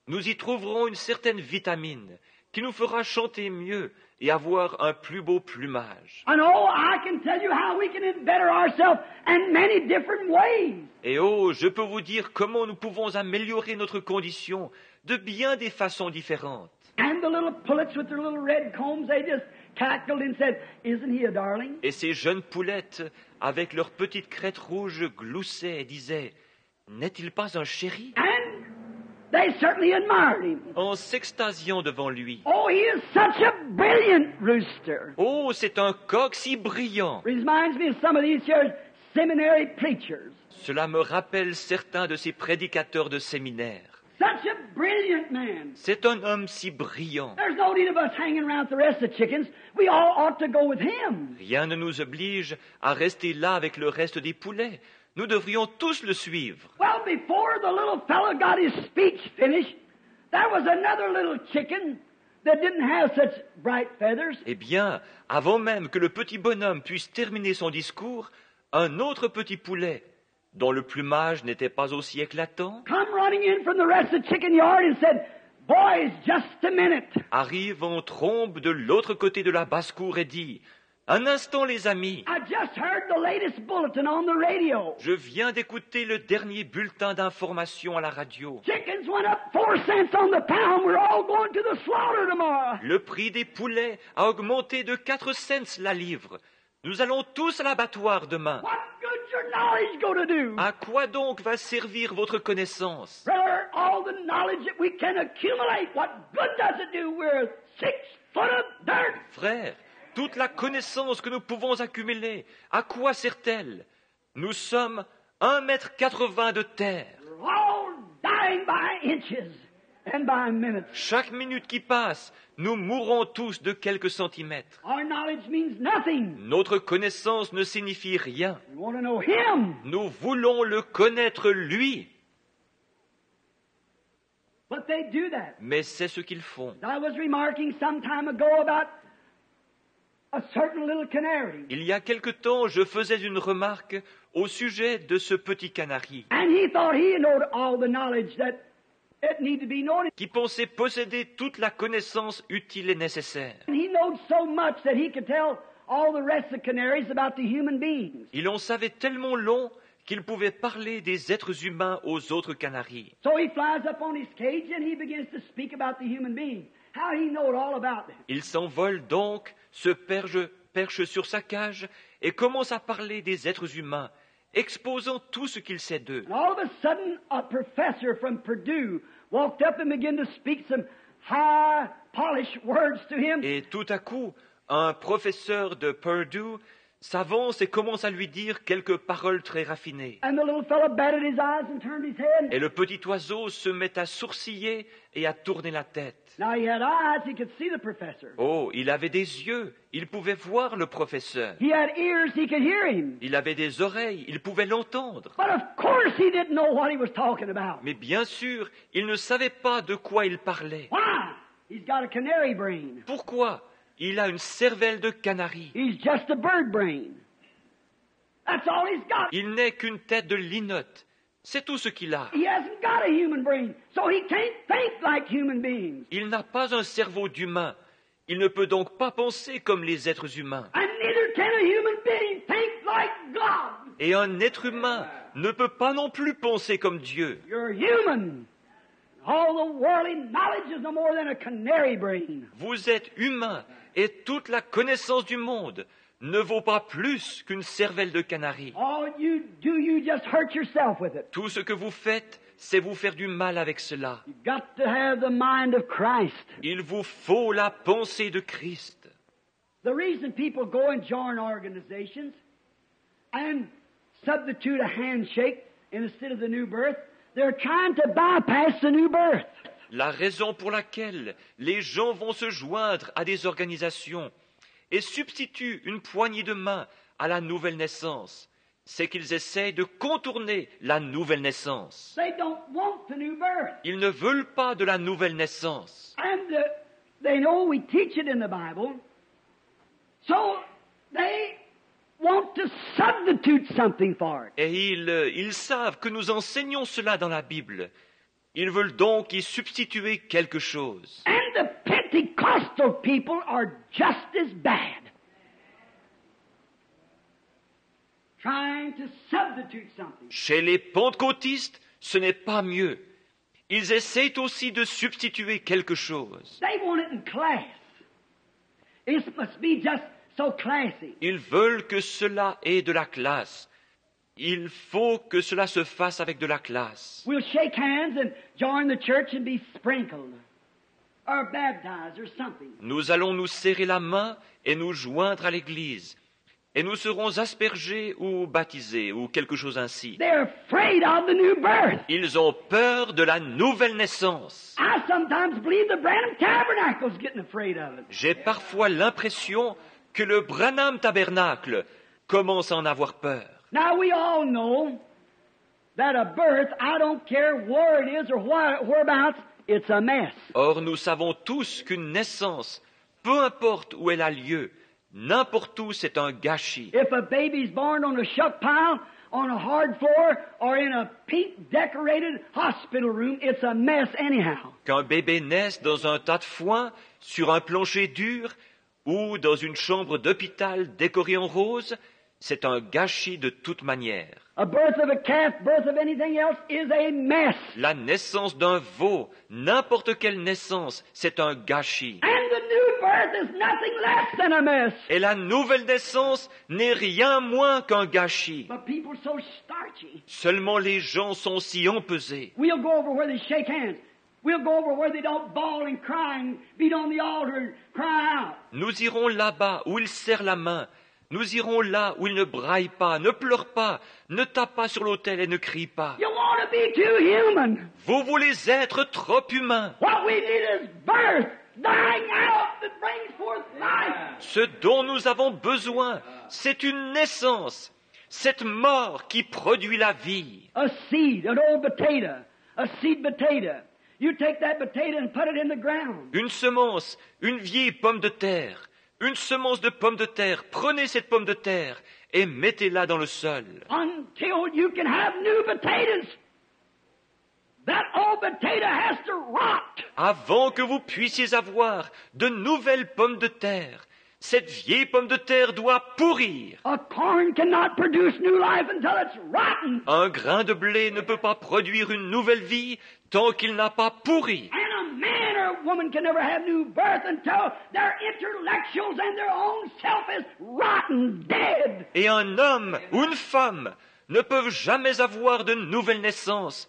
nous y trouverons une certaine vitamine qui nous fera chanter mieux et avoir un plus beau plumage. And oh, I can tell you how we can better ourselves in many different ways. Et oh, je peux vous dire comment nous pouvons améliorer notre condition de bien des façons différentes. And the little pullets with their little red combs, they just cackled and said, "Isn't he a darling?" Et ces jeunes poulettes, avec leurs petites crêtes rouges, gloussaient et disaient « N'est-il pas un chéri ?» And they certainly admired him. en s'extasiant devant lui. Oh, he is such a brilliant rooster. Oh, c'est un coq si brillant! Reminds me of some of these here seminary preachers. Cela me rappelle certains de ces prédicateurs de séminaire. Such a brilliant man. C'est un homme si brillant. There's no need of us hanging around with the rest of the chickens. We all ought to go with him. Rien ne nous oblige à rester là avec le reste des poulets. Nous devrions tous le suivre. Well, before the little fellow got his speech finished, there was another little chicken that didn't have such bright feathers. Eh bien, avant même que le petit bonhomme puisse terminer son discours, un autre petit poulet, dont le plumage n'était pas aussi éclatant, Come running in from the rest of the chicken yard and said, "Boys, just a minute." arrive en trombe de l'autre côté de la basse-cour et dit « Un instant, les amis, I just heard the latest bulletin on the radio. je viens d'écouter le dernier bulletin d'information à la radio. Chickens went up 4 cents on the pound. We're all going to the slaughter tomorrow." Le prix des poulets a augmenté de 4 cents la livre. Nous allons tous à l'abattoir demain. What good's your knowledge going to do? À quoi donc va servir votre connaissance? Brother, all the knowledge that we can accumulate, what good does it do? We're 6 foot of dirt. Frère, toute la connaissance que nous pouvons accumuler, à quoi sert-elle? Nous sommes 1,80 m de terre. We're all dying by inches and by minutes. Chaque minute qui passe, nous mourrons tous de quelques centimètres. Our knowledge means nothing. Notre connaissance ne signifie rien. We want to know Him. Nous voulons le connaître lui. But they do that. Mais c'est ce qu'ils font. I was remarking some time ago about a certain little canary. Il y a quelque temps, je faisais une remarque au sujet de ce petit canari And he thought he knowed all the knowledge that it needed to be known. qui pensait posséder toute la connaissance utile et nécessaire. And he knowed so much that he could tell all the rest of the canaries about the human beings. Il en savait tellement long qu'il pouvait parler des êtres humains aux autres canaris. So he flies up on his cage and he begins to speak about the human beings. How he knowed all about them. Il s'envole donc, se perche sur sa cage et commence à parler des êtres humains, exposant tout ce qu'il sait d'eux. And all of a sudden, a professor from Purdue walked up and began to speak some high, polished words to him. Et tout à coup, un professeur de Purdue s'avance et commence à lui dire quelques paroles très raffinées. And the little fellow batted his eyes and turned his head. Et le petit oiseau se met à sourciller et à tourner la tête. Now he had eyes, he could see the professor. Oh, il avait des yeux, il pouvait voir le professeur. He had ears, he could hear him. Il avait des oreilles, il pouvait l'entendre. But of course he didn't know what he was talking about. Mais bien sûr, il ne savait pas de quoi il parlait. Why? He's got a canary brain. Pourquoi? Il a une cervelle de canari. He's just a bird brain. That's all he's got. Il n'est qu'une tête de linotte. C'est tout ce qu'il a. He hasn't got a human brain, so he can't think like human beings. Il n'a pas un cerveau d'humain. Il ne peut donc pas penser comme les êtres humains. And neither can a human being think like God. Et un être humain ne peut pas non plus penser comme Dieu. You're human. All the worldly knowledge is no more than a canary brain. Vous êtes humain et toute la connaissance du monde ne vaut pas plus qu'une cervelle de canari. All you do, you just hurt yourself with it. Tout ce que vous faites, c'est vous faire du mal avec cela. You've got to have the mind of Christ. Il vous faut la pensée de Christ. The reason people go and join organizations and substitute a handshake instead of the new birth, they're trying to bypass the new birth. La raison pour laquelle les gens vont se joindre à des organisations et substituent une poignée de main à la nouvelle naissance, c'est qu'ils essaient de contourner la nouvelle naissance. They don't want the new birth. Ils ne veulent pas de la nouvelle naissance. And they know we teach it in the Bible. So they want to substitute something for it. Et ils savent que nous enseignons cela dans la Bible. Ils veulent donc y substituer quelque chose. And the Pentecostal people are just as bad. Trying to substitute something. Chez les pentecôtistes, ce n'est pas mieux. Ils essayent aussi de substituer quelque chose. They want it in class. It must be just so classy. Ils veulent que cela ait de la classe. Il faut que cela se fasse avec de la classe. We'll shake hands and join the church and be sprinkled or baptized or something. Nous allons nous serrer la main et nous joindre à l'église. Et nous serons aspergés ou baptisés ou quelque chose ainsi. They're afraid of the new birth. Ils ont peur de la nouvelle naissance. I sometimes believe the Branham Tabernacle's getting afraid of it. J'ai parfois l'impression que le Branham Tabernacle commence à en avoir peur. Now we all know that a birth, I don't care where it is or whereabouts, it's a mess. Or, nous savons tous qu'une naissance, peu importe où elle a lieu, n'importe où, c'est un gâchis. If a baby's born on a shuck pile, on a hard floor, or in a pink decorated hospital room, it's a mess anyhow. Qu'un bébé naisse dans un tas de foin, sur un plancher dur, ou dans une chambre d'hôpital décorée en rose, c'est un gâchis de toute manière. A birth of a calf, birth of anything else is a mess. La naissance d'un veau, n'importe quelle naissance, c'est un gâchis. And the new birth is nothing less than a mess. Et la nouvelle naissance n'est rien moins qu'un gâchis. But people are so starchy. Seulement les gens sont si empesés. We'll go over where they shake hands. We'll go over where they don't bawl and cry and beat on the altar and cry out. Nous irons là-bas où ils serrent la main. Nous irons là où ils ne braillent pas, ne pleurent pas, ne tapent pas sur l'autel et ne crient pas. You want to be too human. Vous voulez être trop humain. What we need is birth, dying out that brings forth life. Ce dont nous avons besoin, c'est une naissance, cette mort qui produit la vie. A seed, an old potato, a seed potato. You take that potato and put it in the ground. Une semence, une vieille pomme de terre. Une semence de pomme de terre. Prenez cette pomme de terre et mettez-la dans le sol. Until you can have new potatoes. That old potato has to rot. Avant que vous puissiez avoir de nouvelles pommes de terre, cette vieille pomme de terre doit pourrir. A corn cannot produce new life until it's rotten. Un grain de blé ne peut pas produire une nouvelle vie tant qu'il n'a pas pourri. And a man or a woman can never have new birth until their intellectuals and their own self is rotten, dead. Et un homme ou une femme ne peuvent jamais avoir de nouvelle naissance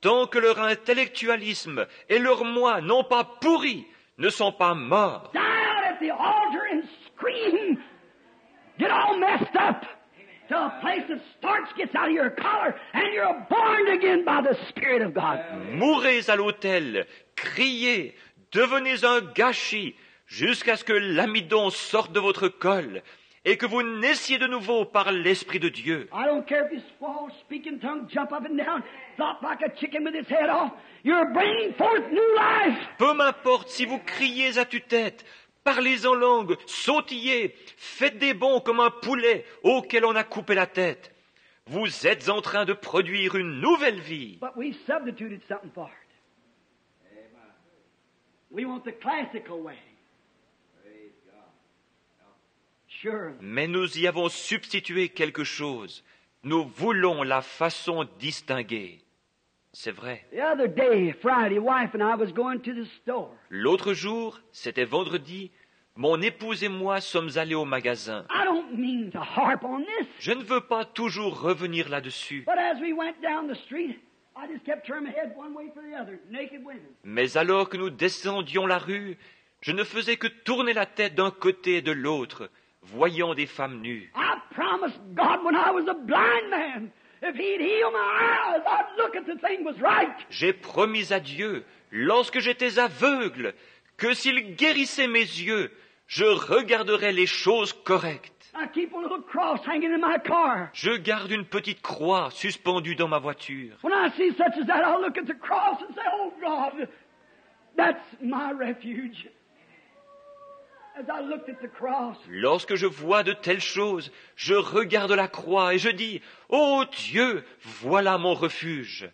tant que leur intellectualisme et leur moi n'ont pas pourri, ne sont pas morts. Die out at the altar and scream. Get all messed up. Till a place of starch gets out of your collar and you're born again by the Spirit of God. Mourez à l'autel, criez, devenez un gâchis jusqu'à ce que l'amidon sorte de votre col et que vous naissiez de nouveau par l'Esprit de Dieu. I don't care if you squall, speak in tongues, jump up and down, flop like a chicken with its head off. You're bringing forth new life. Peu m'importe si vous criez à tue-tête, parlez en langue, sautillez, faites des bonds comme un poulet auquel on a coupé la tête. Vous êtes en train de produire une nouvelle vie. But we substituted something for it. We want the classical way. Sure. Mais nous y avons substitué quelque chose. Nous voulons la façon distinguée. C'est vrai. The other day, Friday, wife and I was going to the store. L'autre jour, c'était vendredi, mon épouse et moi sommes allés au magasin. I don't mean to harp on this, Je ne veux pas toujours revenir là-dessus. but as we went down the street, I just kept turning my head one way for the other. Naked women. Mais alors que nous descendions la rue, je ne faisais que tourner la tête d'un côté et de l'autre, voyant des femmes nues. I promised God when I was a blind man, if He'd heal my eyes, I'd look at the thing was right. J'ai promis à Dieu, lorsque j'étais aveugle, que s'il guérissait mes yeux, je regarderais les choses correctes. I keep a little cross hanging in my car. Je garde une petite croix suspendue dans ma voiture. When I see such as that, I'll look at the cross and say, oh God, that's my refuge. as I looked at the cross, Lorsque je vois de telles choses, je regarde la croix et je dis, « Ô Dieu, voilà mon refuge !»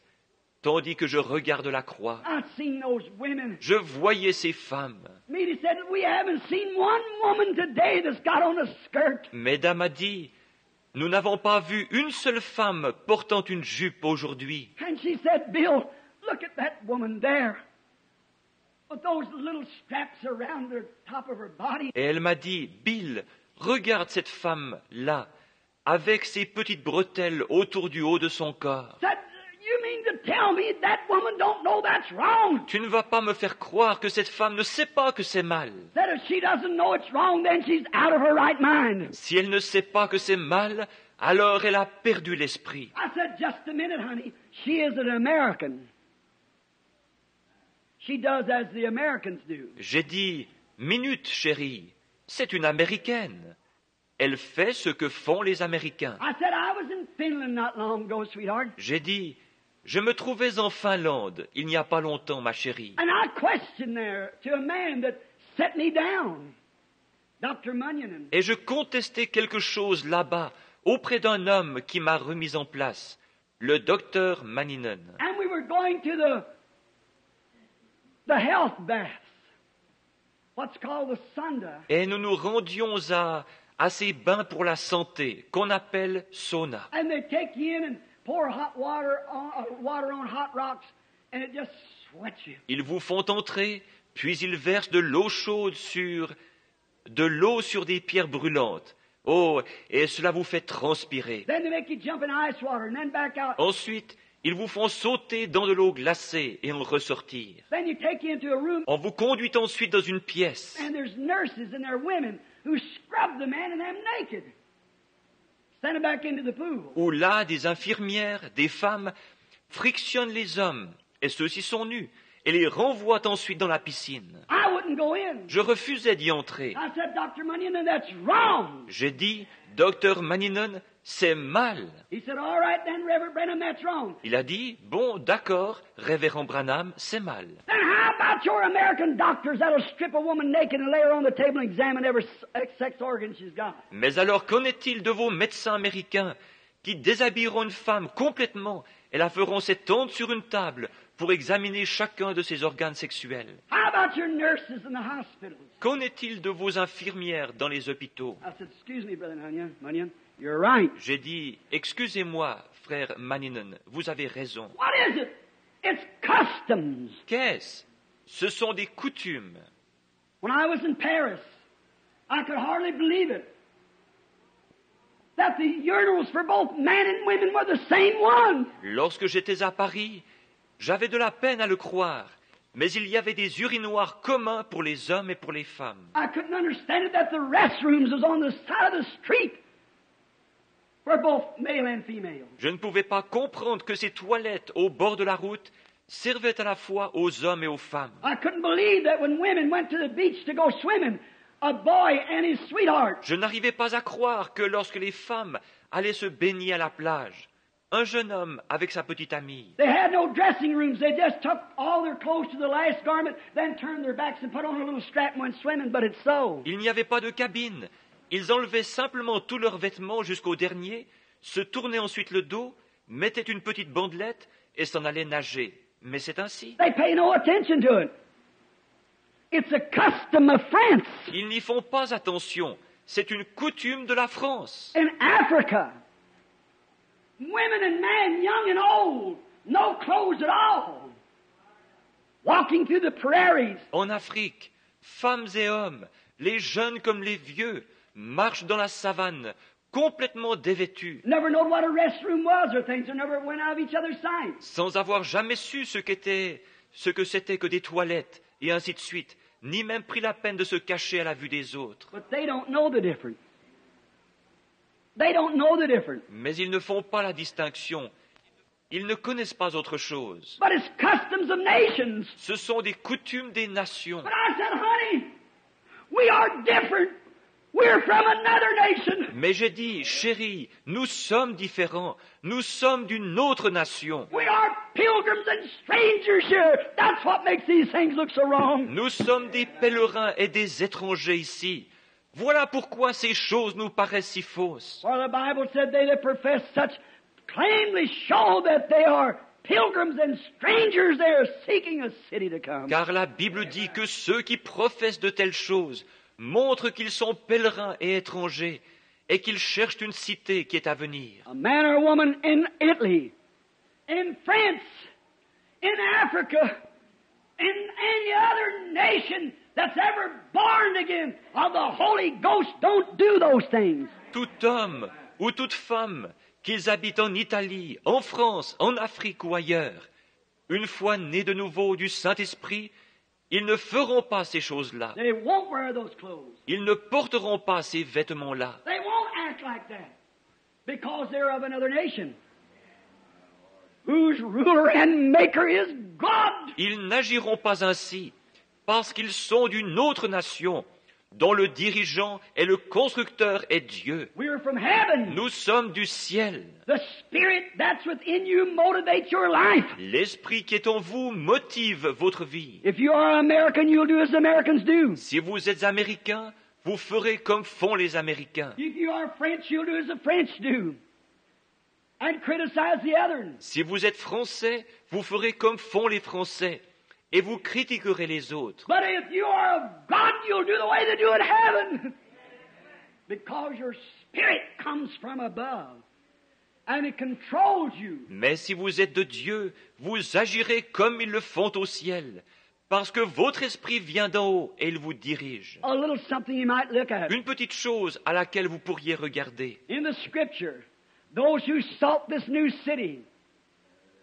Tandis que je regarde la croix, I'd seen those women. je voyais ces femmes. Meady said, we haven't seen one woman today that's got on a skirt. Mesdames a dit, « Nous n'avons pas vu une seule femme portant une jupe aujourd'hui. » And she said, Bill, look at that woman there. With those little straps around the top of her body. Et elle m'a dit, « Bill, regarde cette femme-là, avec ses petites bretelles autour du haut de son corps. Said, you mean to tell me that woman don't know that's wrong? Tu ne vas pas me faire croire que cette femme ne sait pas que c'est mal. Said if she doesn't know it's wrong, then she's out of her right mind. Si elle ne sait pas que c'est mal, alors elle a perdu l'esprit. » I said, just a minute, honey. She is an American. She does as the Americans do. J'ai dit, « Minute, chérie, c'est une Américaine. Elle fait ce que font les Américains. » I said, I was in Finland not long ago, sweetheart. J'ai dit, « Je me trouvais en Finlande il n'y a pas longtemps, ma chérie. And I questioned there to a man that set me down, Dr. Munyanen. Et je contestais quelque chose là-bas auprès d'un homme qui m'a remis en place, le docteur Maninen. And we were going to the health baths, what's called the Sunda. Et nous nous rendions à ces bains pour la santé qu'on appelle sauna. And they take you in and pour hot water on hot rocks, and it just sweats you. Ils vous font entrer, puis ils versent de l'eau chaude sur des pierres brûlantes. Oh, et cela vous fait transpirer. Then they make you jump in ice water and then back out. Ensuite, ils vous font sauter dans de l'eau glacée et en ressortir. Then you take you into a room, On vous conduit ensuite dans une pièce and there's nurses and they're women who scrub the man and them naked. Send them back into the pool. où là, des infirmières, des femmes, frictionnent les hommes, et ceux-ci sont nus, et les renvoient ensuite dans la piscine. I wouldn't go in. Je refusais d'y entrer. I said, Dr. Munyanen, that's wrong. J'ai dit, Docteur Maninen, c'est mal. He said, all right then, Reverend Branham, that's wrong. Il a dit, bon, d'accord, révérend Branham, c'est mal. Then how about your American doctors that'll strip a woman naked and lay her on the table and examine every sex organ she's got? Mais alors, qu'en est-il de vos médecins américains qui déshabilleront une femme complètement et la feront s'étendre sur une table pour examiner chacun de ses organes sexuels? How about your nurses in the hospitals? Qu'en est-il de vos infirmières dans les hôpitaux? I said, excuse me, Brother Munyan, you're right. J'ai dit, excusez-moi, frère Maninen, vous avez raison. What is it? It's customs. Qu'est-ce? Ce sont des coutumes. When I was in Paris, I could hardly believe it. That the urinals for both men and women were the same one. Lorsque j'étais à Paris, j'avais de la peine à le croire, mais il y avait des urinoirs communs pour les hommes et pour les femmes. I couldn't understand it that the restrooms was on the side of the street for both male and female. Je ne pouvais pas comprendre que ces toilettes au bord de la route servaient à la fois aux hommes et aux femmes. I couldn't believe that when women went to the beach to go swimming, a boy and his sweetheart, Je n'arrivais pas à croire que lorsque les femmes allaient se baigner à la plage, un jeune homme avec sa petite amie, they had no dressing rooms. They just took all their clothes to the last garment, then turned their backs and put on a little strap and went swimming, but it's so. il n'y avait pas de cabine. Ils enlevaient simplement tous leurs vêtements jusqu'au dernier, se tournaient ensuite le dos, mettaient une petite bandelette et s'en allaient nager. Mais c'est ainsi. They pay no attention to it. It's a custom of France. Ils n'y font pas attention. C'est une coutume de la France. In Africa, women and men, young and old, no clothes at all, walking through the prairies. En Afrique, femmes et hommes, les jeunes comme les vieux, marchent dans la savane, complètement dévêtus, Never knowed what a restroom was or things, or never went out of each other's sight. sans avoir jamais su ce que c'était que des toilettes, et ainsi de suite, ni même pris la peine de se cacher à la vue des autres. But they don't know the difference. They don't know the difference. Mais ils ne font pas la distinction. Ils ne connaissent pas autre chose. But it's customs of nations. Ce sont des coutumes des nations. But I said, honey, we are different. We're from another nation. Mais j'ai dit, chérie, nous sommes différents. Nous sommes d'une autre nation. We are pilgrims and strangers here. That's what makes these things look so wrong. Nous sommes des pèlerins et des étrangers ici. Voilà pourquoi ces choses nous paraissent si fausses. For the Bible said they that profess such plainly show that they are pilgrims and strangers there seeking a city to come. Car la Bible dit que ceux qui professent de telles choses montrent qu'ils sont pèlerins et étrangers et qu'ils cherchent une cité qui est à venir. A man or a woman in Italy, in France, in Africa, in any other nation that's ever born again of the Holy Ghost don't do those things. Tout homme ou toute femme, qu'ils habitent en Italie, en France, en Afrique ou ailleurs, une fois nés de nouveau du Saint-Esprit, ils ne feront pas ces choses-là. They won't wear those clothes. Ils ne porteront pas ces vêtements-là. They won't act like that because they're of another nation whose ruler and maker is God. Ils n'agiront pas ainsi parce qu'ils sont d'une autre nation dont le dirigeant et le constructeur est Dieu. We're from heaven. Nous sommes du ciel. The Spirit that's within you motivates your life. L'esprit qui est en vous motive votre vie. If you are American, you'll do as Americans do. Si vous êtes américain, vous ferez comme font les Américains. If you are French, you'll do as the French do. And criticize the others. Si vous êtes français, vous ferez comme font les Français et vous critiquerez les autres. But if you are of God, you'll do the way they do in heaven. Because your spirit comes from above. And it controls you. Mais si vous êtes de Dieu, vous agirez comme ils le font au ciel, parce que votre esprit vient d'en haut et il vous dirige. A little something you might look at. Une petite chose à laquelle vous pourriez regarder. In the Scripture, those who sought this new city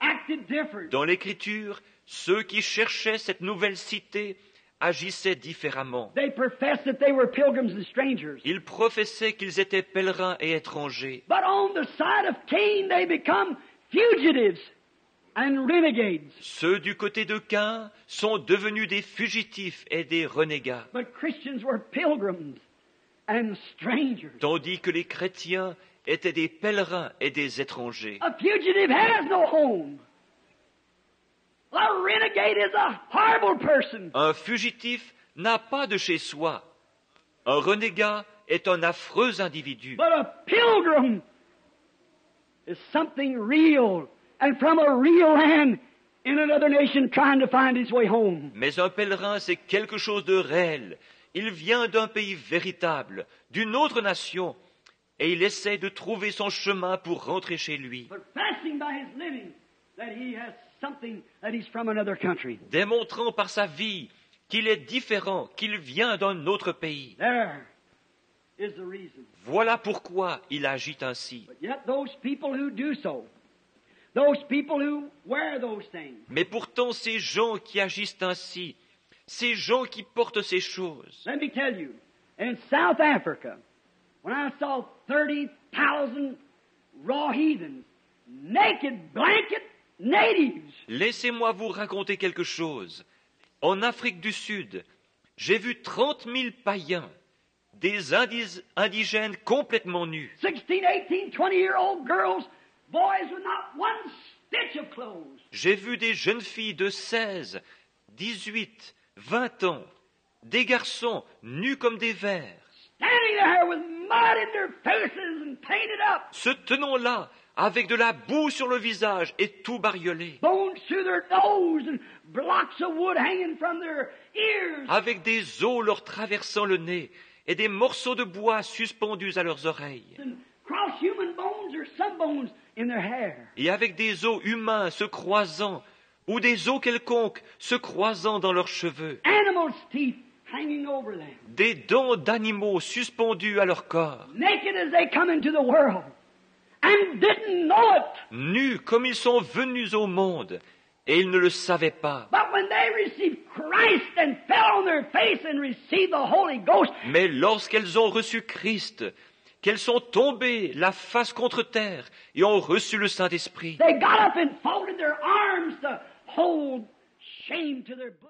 acted different. Dans l'Écriture, ceux qui cherchaient cette nouvelle cité agissaient différemment. They professed that they were pilgrims and strangers. Ils professaient qu'ils étaient pèlerins et étrangers. But on the side of Cain, they become fugitives and renegades. Ceux du côté de Caïn sont devenus des fugitifs et des renégats, But Christians were pilgrims and strangers. tandis que les chrétiens étaient des pèlerins et des étrangers. A fugitive has no home. A renegade is a horrible person. Un fugitif n'a pas de chez soi. Un renégat est un affreux individu. But a pilgrim is something real and from a real land in another nation trying to find his way home. Mais un pèlerin, c'est quelque chose de réel. Il vient d'un pays véritable, d'une autre nation, et il essaie de trouver son chemin pour rentrer chez lui, Professing by his living that he has something, that he's from another country. démontrant par sa vie qu'il est différent, qu'il vient d'un autre pays. There is the reason. Voilà pourquoi il agit ainsi. But yet those people who do so, those people who wear those things, Mais pourtant, ces gens qui agissent ainsi, ces gens qui portent ces choses, let me tell you, in South Africa, when I saw 30,000 raw heathens, naked, blanket natives, laissez-moi vous raconter quelque chose. En Afrique du Sud, j'ai vu 30 000 païens, des indigènes complètement nus, 16, 18, 20-year-old girls, boys with not one stitch of clothes, j'ai vu des jeunes filles de 16, 18, 20 ans, des garçons nus comme des vers, standing there with mud in their faces and painted up, se tenant là, avec de la boue sur le visage et tout bariolé, bones through their nose and blocks of wood hanging from their ears. avec des os leur traversant le nez et des morceaux de bois suspendus à leurs oreilles, And cross-human bones or some bones in their hair. et avec des os humains se croisant, ou des os quelconques se croisant dans leurs cheveux, Animals' teeth hanging over them. des dents d'animaux suspendues à leur corps, Naked as they come into the world. And didn't know it. nus comme ils sont venus au monde, et ils ne le savaient pas. But when they received Christ and fell on their face and received the Holy Ghost, Mais lorsqu'elles ont reçu Christ, qu'elles sont tombées la face contre terre et ont reçu le Saint-Esprit, they got up and folded their arms to hold shame to their bosom.